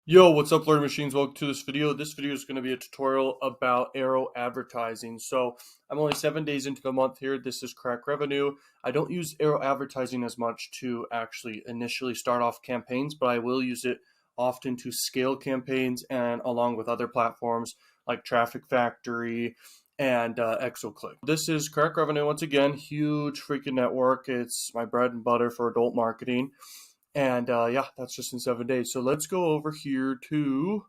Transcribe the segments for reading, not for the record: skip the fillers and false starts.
Yo, what's up, Learning Machines? Welcome to this video. This video is going to be a tutorial about EroAdvertising. So I'm only 7 days into the month here. This is crack revenue. I don't use EroAdvertising as much to actually initially start off campaigns, but I will use it often to scale campaigns and along with other platforms like Traffic Factory and ExoClick. This is crack revenue. Once again, huge freaking network. It's my bread and butter for adult marketing. And yeah, that's just in 7 days. So let's go over here to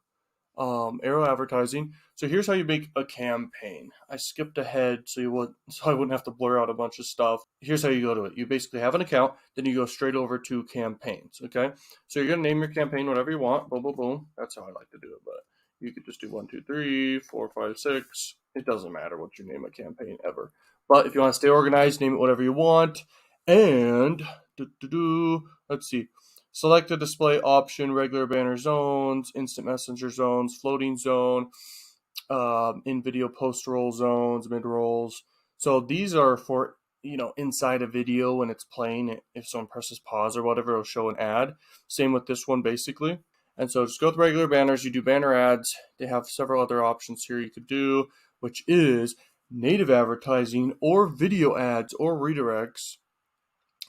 EroAdvertising. So here's how you make a campaign. I skipped ahead so I wouldn't have to blur out a bunch of stuff. Here's how you go to it. You basically have an account, then you go straight over to campaigns. Okay, so you're gonna name your campaign whatever you want. Boom, boom, boom. That's how I like to do it. But you could just do 1, 2, 3, 4, 5, 6. It doesn't matter what you name a campaign ever. But if you want to stay organized, name it whatever you want. And let's see. Select the display option, regular banner zones, instant messenger zones, floating zone, in video post roll zones, mid rolls. So these are for, inside a video when it's playing. If someone presses pause or whatever, it'll show an ad. Same with this one, basically. And so just go with regular banners. You do banner ads. They have several other options here you could do, which is native advertising or video ads or redirects,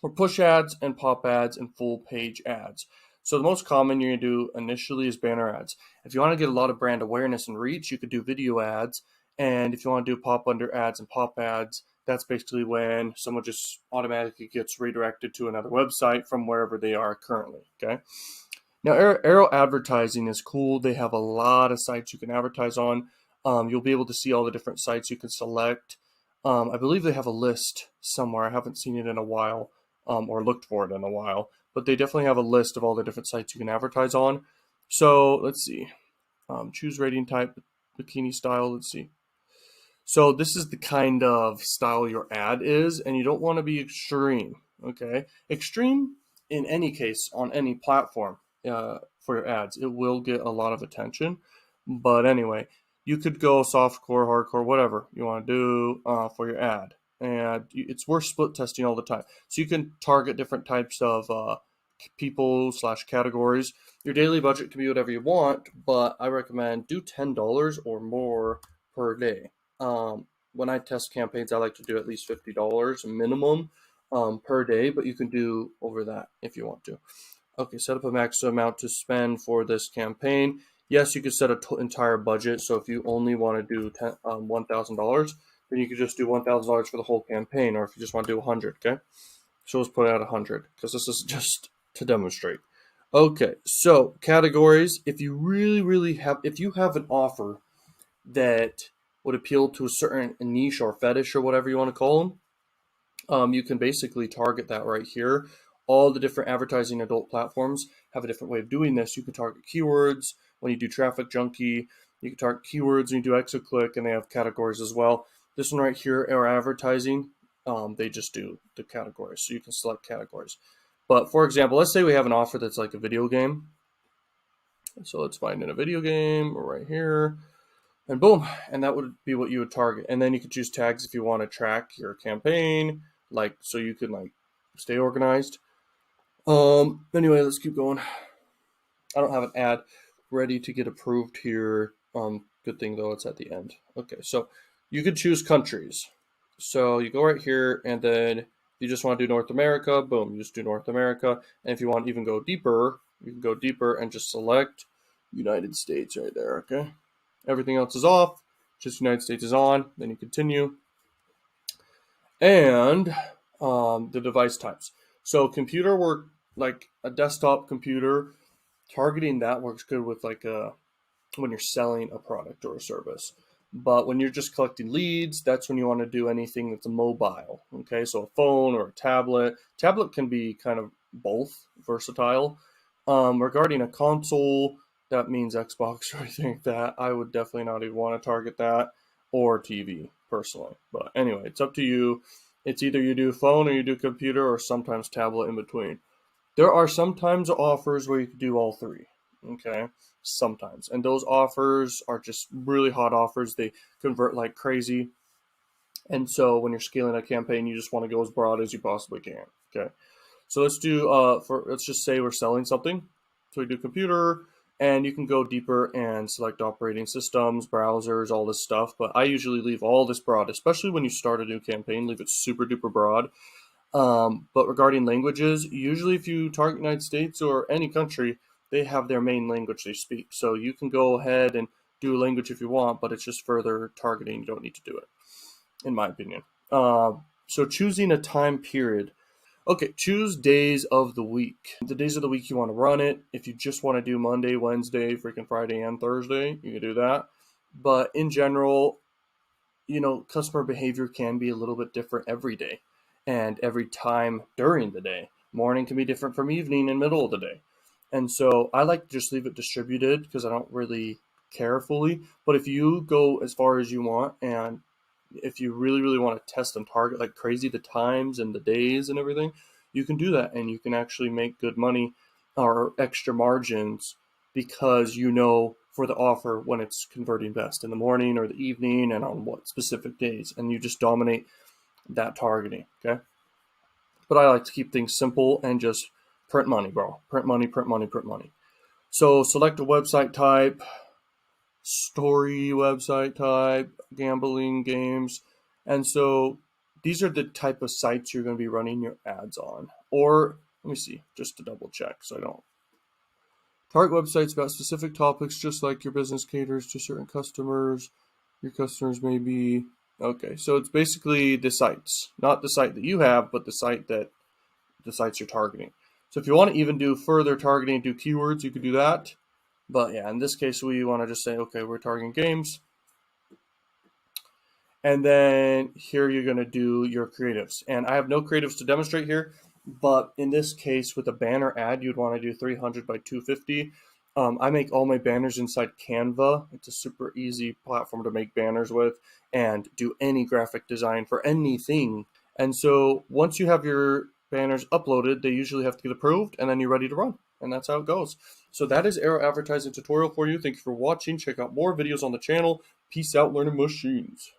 or push ads and pop ads and full page ads. So the most common you're going to do initially is banner ads. If you want to get a lot of brand awareness and reach, you could do video ads. And if you want to do pop under ads and pop ads, that's basically when someone just automatically gets redirected to another website from wherever they are currently. Okay. Now, EroAdvertising is cool. They have a lot of sites you can advertise on. You'll be able to see all the different sites you can select. I believe they have a list somewhere. I haven't seen it in a while. Or looked for it in a while, but they definitely have a list of all the different sites you can advertise on. So let's see, choose rating type, bikini style. Let's see. So this is the kind of style your ad is, and you don't want to be extreme. Okay, extreme in any case on any platform for your ads, it will get a lot of attention. But anyway, you could go softcore, hardcore, whatever you want to do for your ad. And it's worth split testing all the time. So you can target different types of people / categories. Your daily budget can be whatever you want, but I recommend do $10 or more per day. When I test campaigns, I like to do at least $50 minimum per day, but you can do over that if you want to. Okay, set up a max amount to spend for this campaign. Yes, you could set an entire budget. So if you only want to do $1,000, then you could just do $1,000 for the whole campaign, or if you just want to do 100, okay? So let's put it at 100, because this is just to demonstrate. Okay, so categories, if you if you have an offer that would appeal to a certain niche or fetish or whatever you want to call them, you can basically target that right here. All the different advertising adult platforms have a different way of doing this. You can target keywords when you do Traffic Junkie. You can target keywords when you do ExoClick, and they have categories as well. This one right here, EroAdvertising, they just do the categories, so you can select categories. But for example, let's say we have an offer that's like a video game. So let's find in a video game right here, and boom, and that would be what you would target. And then you could choose tags if you want to track your campaign, like so you can like stay organized. Anyway, let's keep going. I don't have an ad ready to get approved here. Good thing though, it's at the end. Okay, so you could choose countries. So you go right here, and then you just want to do North America, boom, you just do North America. And if you want to even go deeper, you can go deeper and just select United States right there, okay? Everything else is off, just United States is on, then you continue. And the device types. So computer work, like a desktop computer, targeting that works good with like when you're selling a product or a service. But when you're just collecting leads, that's when you want to do anything that's a mobile. Okay, so a phone or a tablet. Tablet can be kind of both versatile. Regarding a console, that means Xbox or anything like that. I would definitely not even want to target that, or TV personally. But anyway, it's up to you. It's either you do phone or you do computer, or sometimes tablet in between. There are sometimes offers where you can do all three. Okay, sometimes, and those offers are just really hot offers. They convert like crazy, and so when you're scaling a campaign, you just want to go as broad as you possibly can. Okay, so let's do let's just say we're selling something. So we do computer, And you can go deeper and select operating systems, browsers, all this stuff. But I usually leave all this broad, especially when you start a new campaign, leave it super duper broad. But regarding languages, usually if you target United States or any country, they have their main language they speak. So you can go ahead and do a language if you want, but it's just further targeting. You don't need to do it, in my opinion. So choosing a time period. Okay, choose days of the week. The days of the week you want to run it. If you just want to do Monday, Wednesday, freaking Friday, and Thursday, you can do that. But in general, customer behavior can be a little bit different every day and every time during the day. Morning can be different from evening and middle of the day. And so I like to just leave it distributed because I don't really care fully. But if you go as far as you want, and if you really, really want to test and target like crazy the times and the days and everything, you can do that and you can actually make good money or extra margins because for the offer when it's converting best in the morning or the evening and on what specific days, and you just dominate that targeting. Okay. But I like to keep things simple and just print money, bro. Print money, print money, print money. So select a website type, story website type, gambling, games. And so these are the type of sites you're going to be running your ads on. Or let me see, just to double check so I don't. Target websites about specific topics, just like your business caters to certain customers. Your customers may be, okay, so it's basically the sites, not the site that you have, but the sites you're targeting. So if you want to even do further targeting, do keywords, you could do that. But yeah, in this case, we want to just say, okay, we're targeting games. And then here you're going to do your creatives. And I have no creatives to demonstrate here, but in this case, with a banner ad, you'd want to do 300 by 250. I make all my banners inside Canva. It's a super easy platform to make banners with and do any graphic design for anything. And so once you have your banners uploaded, they usually have to get approved, and then you're ready to run. And that's how it goes. So that is EroAdvertising tutorial for you. Thank you for watching. Check out more videos on the channel. Peace out, learning machines.